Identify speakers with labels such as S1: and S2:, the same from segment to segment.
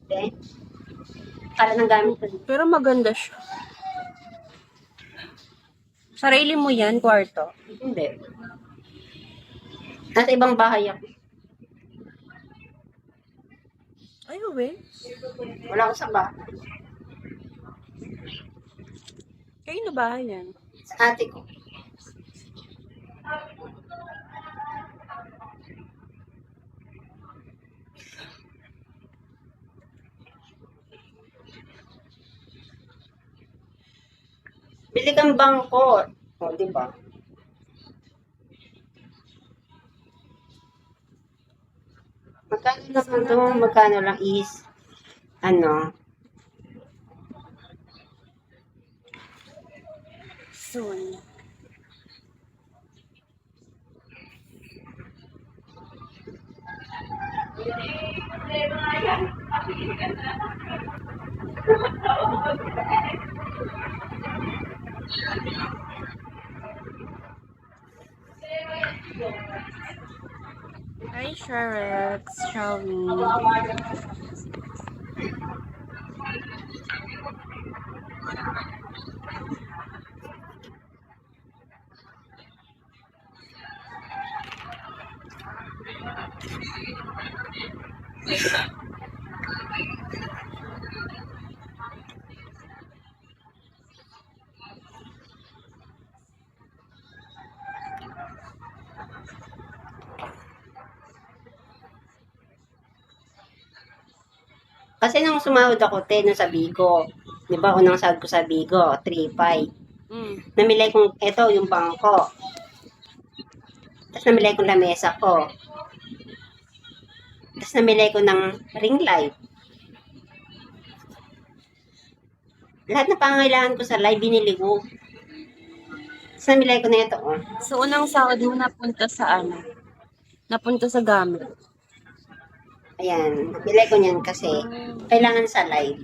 S1: Eh, para nang gamit ko.
S2: Pero maganda siya. Sarili mo yan, kwarto.
S1: Hindi. Nasa ibang bahay ako.
S2: Ay, uwi.
S1: Wala ako sa bahay.
S2: Kayo na bahay yan.
S1: Sa ate ko. Bili kang bangko. O, di ba? Magkano naman to? Magkano lang is, ano,
S2: Soon. Hi, Sharex. Shall we?
S1: kasi nung sumahod ako, nung sa Bigo, di ba, unang sahod ko sa Bigo, 3,500. Namili kong, eto, yung bangko. Tapos namili kong lamesa ko. Tapos namili ko ng ring light. Lahat na pangangailangan ko sa live, binili ko. Tapos namili ko na ito, oh.
S2: So, unang sahod mo napunta sa ano? Napunta sa gamit.
S1: Ayan, nabili ko niyan kasi kailangan sa live.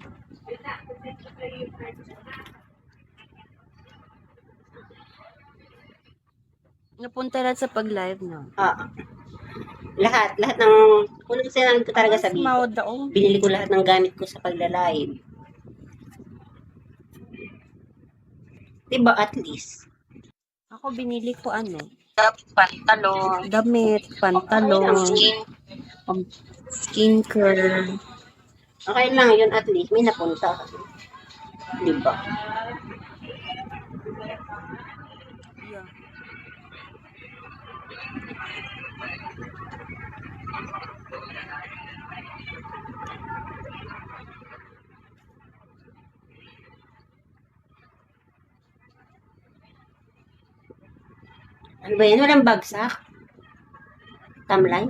S2: Napunta lang sa pag-live, no?
S1: Lahat ng, unang sinahod ko talaga sa Bigo.
S2: Sumahod ako.
S1: Binili ko lahat ng gamit ko sa pagla-live. Diba, at least.
S2: Ako binili ko ano? Pantalon. Damit, pantalon. Skincare.
S1: Okay lang yun, at least may napunta. Diba?
S2: Yeah.
S1: Ano ba yan? Walang bagsak? Tamlay?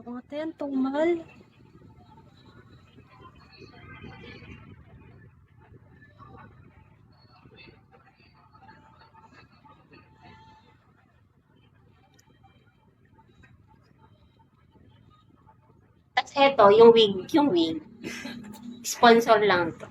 S2: Oo, ate, ang tumal.
S1: Tapos eto, yung wig. Sponsor lang to.